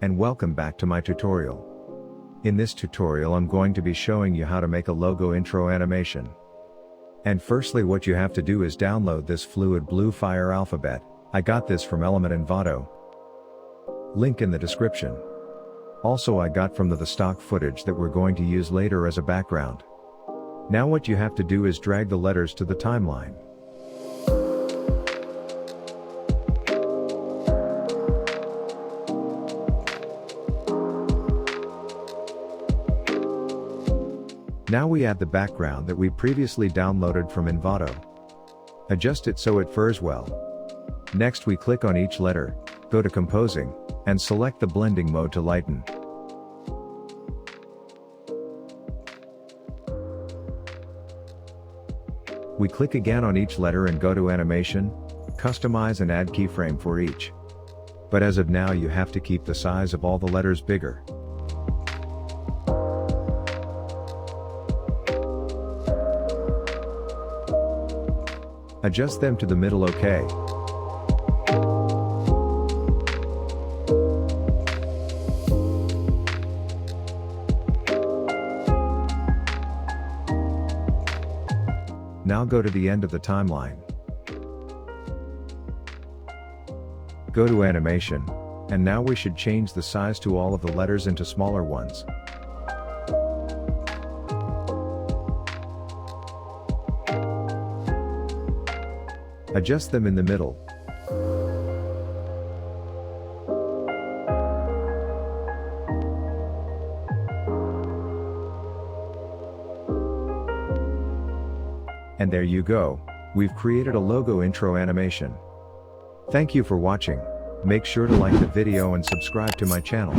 and welcome back to my tutorial. In this tutorial I'm going to be showing you how to make a logo intro animation. And firstly what you have to do is download this fluid blue fire alphabet. I got this from Element Envato. Link in the description. Also I got from the stock footage that we're going to use later as a background. Now what you have to do is drag the letters to the timeline. Now we add the background that we previously downloaded from Envato. Adjust it so it furs well. Next we click on each letter, go to Composing, and select the blending mode to lighten. We click again on each letter and go to Animation, Customize and add keyframe for each. But as of now you have to keep the size of all the letters bigger. Adjust them to the middle. OK. Now go to the end of the timeline. Go to Animation, and now we should change the size to all of the letters into smaller ones. Adjust them in the middle. And there you go, we've created a logo intro animation. Thank you for watching. Make sure to like the video and subscribe to my channel.